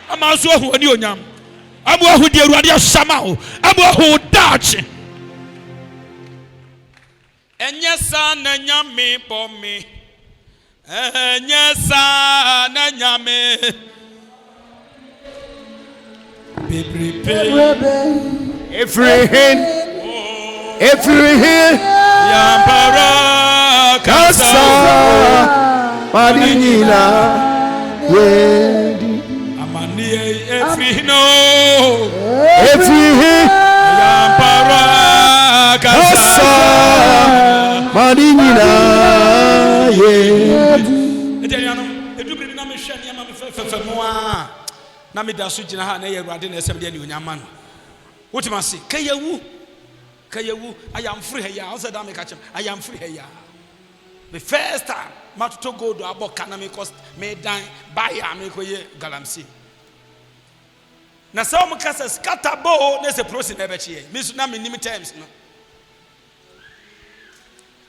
Ama so hu ani onyam. Amu ahu de Awurade asama ho. Amu ahu dachi. Enye sa na nyame bomi. Enye sa na nyame. Every hand Yambara Kasa Madinina Amani every no Every hand Yambara Kasa Madinina Edubri na me hwe ne ma me fefe mo a na me da so gina ha na ye Awurade na esem de ne onyama no wotima se kayawu I am free here I said that me catch I am free here the first time matoto go do aboka na me cost me dan buy am me koye galamsey na so mo kasa scatter bo na se process na be chie me so na me nim terms no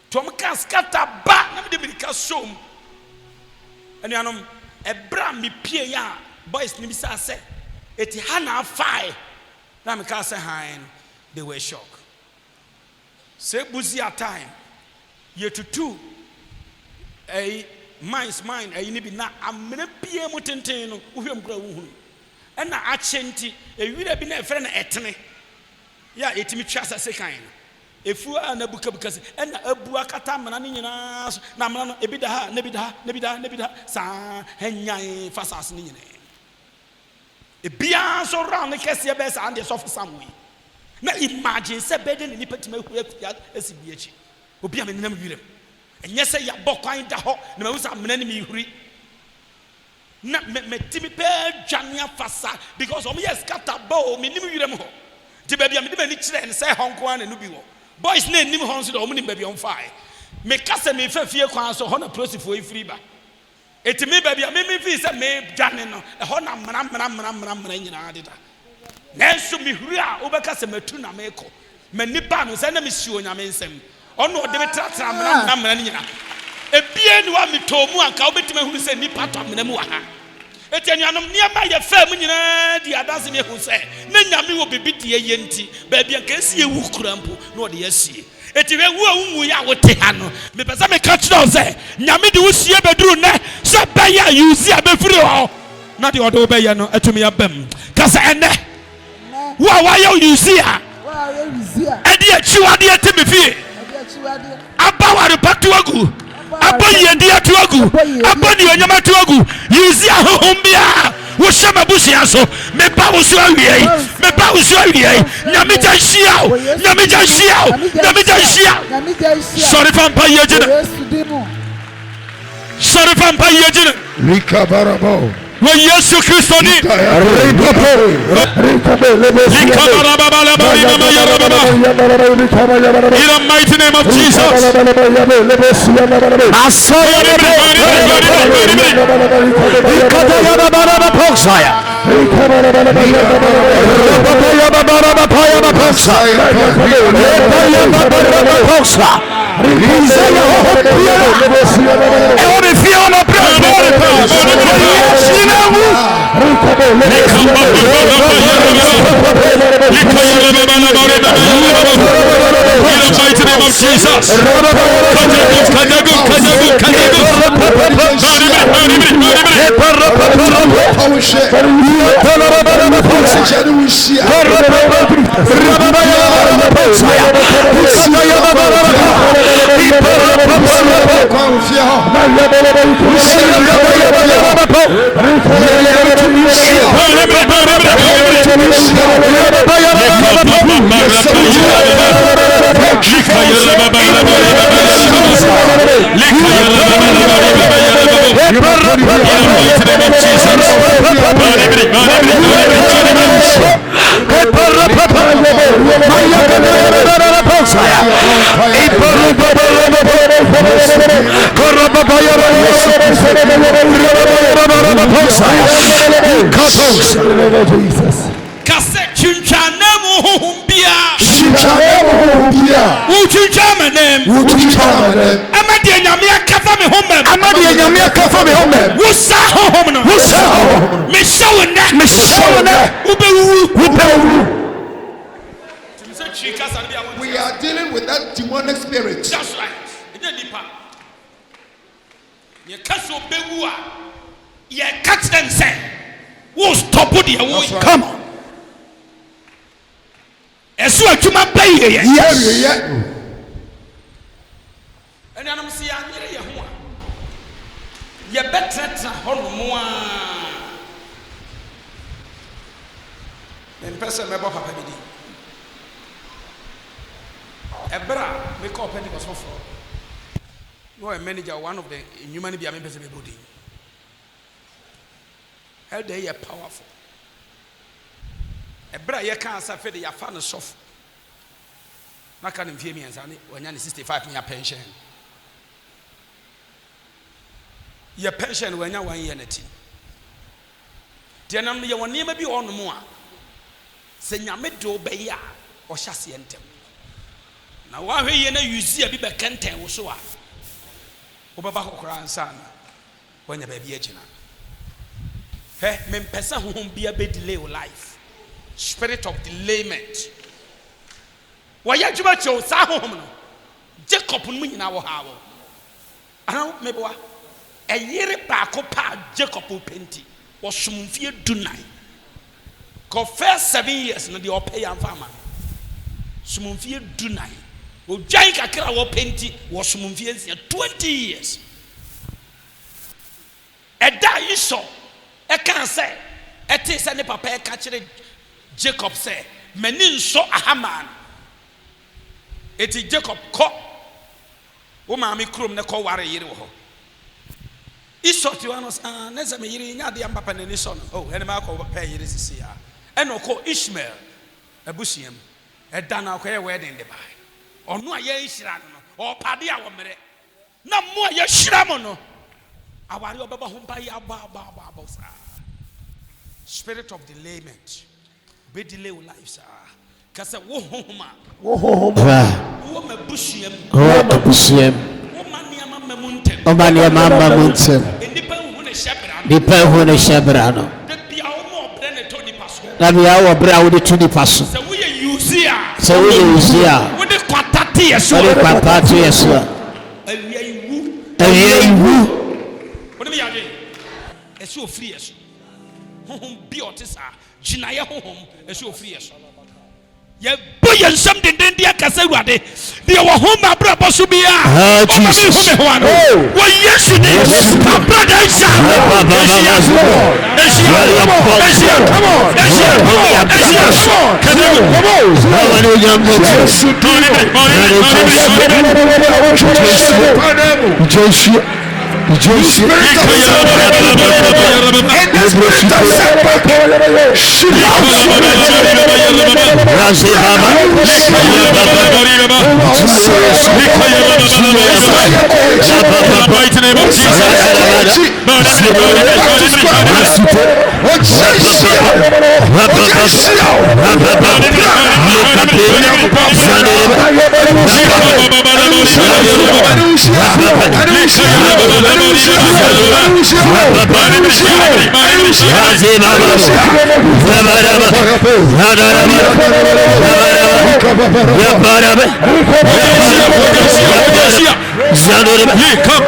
to mo kasa scatter ba na me de me ka show ene anom ebra me pie ya boys ni bi sa say eti hana fire na me ka say han they were shocked. Say buzi at time ye tutu a minds mine a ni bi na amene pie mu tenten no wo hwem kura wo hu e na achenti e wira bi na e fere na etene ya etimi twasa se kan efu a na buka se e na abu akata mana ne nyina na mana no ebi da ha na bi da sa henyan fasas ne nyina e bia so round kese be sa ande so for some way. Na imagine say bede ni nipatima hura asibi echi obi amenam wirem enye say ya bokwan da ho na ma wusa amena ni mi huri na me timi pe dwane afasa because o me yes scatter bow me nim wirem ho ti ba bia me de mani kire ne say honko an no bi wo boys na nim ho so de o me nim ba bia on fire me kasa me fafie kwan so ho na prosifo ifiri ba etimi ba bia me fi say me dwane no e ho na mra nyina adeda Nenso mi huri a obeka se matu na meko manipa no se na mi si onyame nsem ono de betratra mna nyina ebie ni wa mitomu anka obetima huru se nipa to mna mu wa ha etianuanom niema ye fa mu nyina di adase me hu se na nyame wo bibidie ye nti ba bia nka esi ewu kurampo na ode yasie etiwe wu awumu ya wote ha no me pesa me ka kire o se nyame de wo sie beduru ne se ba ya yuzi abefiri ho na de ode wo be ye no atumi abam kasa ene wa yo you see ah edi achiwade etimi fie abaware patuagu abayi edi atuagu abani onyama tuagu you see ahohombia wo shema busia so me ba wo so awie nyame ja hia sorry pampa yejina Rikabarabo Wa Yesu Kristo ni in the mighty name of Jesus. We are dealing with that demonic spirit. That's right. You can't so big. You can't say, "Who's stop with you?" Come on. And so you might play here. Yes. And I'm saying, you better hold more. In person, my papa did. Ebra, we call Pentecost for. No, a manager, one of the human beings, I'm person body. How they are powerful. Ebra, you can't suffer the Yafan soft. Not can fear me and when you're 65 in your pension. Your pension when you're 1 year. Then I'm your name be on more. Say, Yamedo Beya or Shassientem. Now, why are you use a bit of content or so? Obabako Sana when you baby agent. Hey, men person who be a bit delay life. Spirit of delayment. Why are you about your Sahom? Jacob in our house. I don't maybe a year back of Jacob Penti was some fear tonight. Go first 7 years in the Opay and farmer. Some fear tonight. Well, Jai Kakra was Penti was some fear 20 years. A die you saw. I can't say. A taste any papa catching Jacob say, Menin so a haman. It is Jacob caught. Woman, me crum the call war a year. Esau to us, Nezame Yina, the Ampapa and his son. Oh, and Marco pay this year. And no call Ishmael, a Busium, a Dana wedding the buy. Or no, ye Shran, or Padia Womere. No more ye Shramono. Our Baba Humpaya Baba. Spirit of delayment. Be delay life, sir. Because a woman, woman Busium, Omania Mama Muntem. Depend on a shebrano. That we are brown to the person. So we use here. With the quantity as well. What do you mean? It's so free as home beauties are. Jinaya home is so free as ye boy and something then dear Casawade. They were home, my brother Subia. Well, yes, it is. My brother is come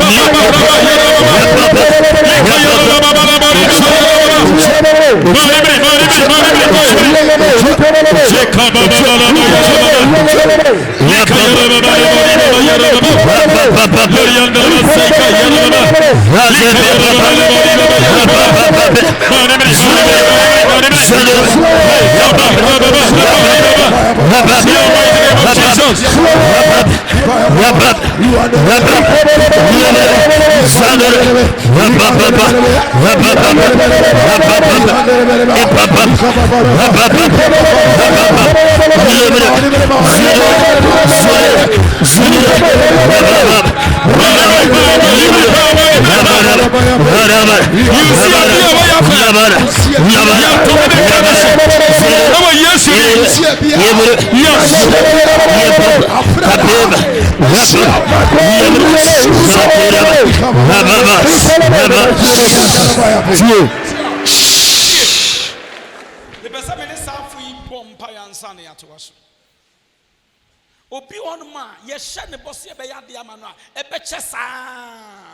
Obi on ma ye shed the bossy be ya de amano e be chesa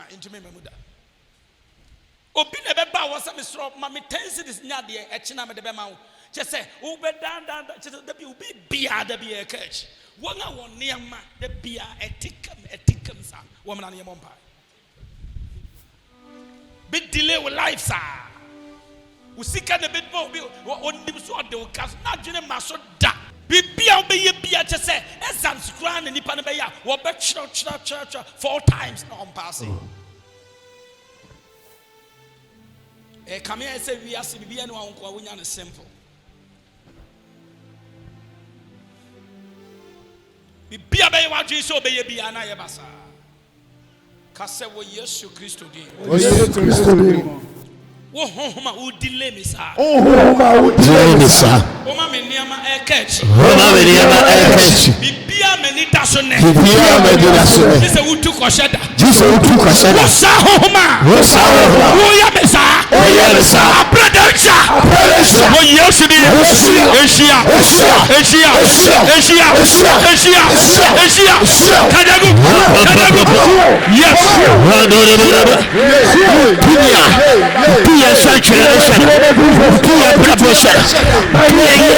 into me memuda obi ne be ba wo se me sro ma me tense this nya de e china me de be ma wo che se wo be dan che de bi obi bia de bi e catch won a won niam de bia etikam sa wo me na ne mompa be delay with life sa wo sika de be bo bi on dim so de wo kas na dwene ma so da Bibia be bia che say exam scran ni nipa ne be ya wo be church 4 times no on passing. Come here say we ask bibia no anko wonya ne simple. Bibia be wa dwen so be bia na ye basa. Ka say wo Yesu Kristo din. Wo Yesu Kristo din. Wo homa wo delay me sa. Homa wo delay me sa. Oma me niama e catch. Homa me niama e catch. Bibia me ni dasone. Bibia me ni dasone. This we took osheda. Jesus we took osheda. Wo sa homa. Wo sa homa. Wo ya me sa. Wo ya me sa. Apredacha. Wo Yesu di. Asia. Kadagu. Yes. Pia sanctuary. Pia promotion. Yes.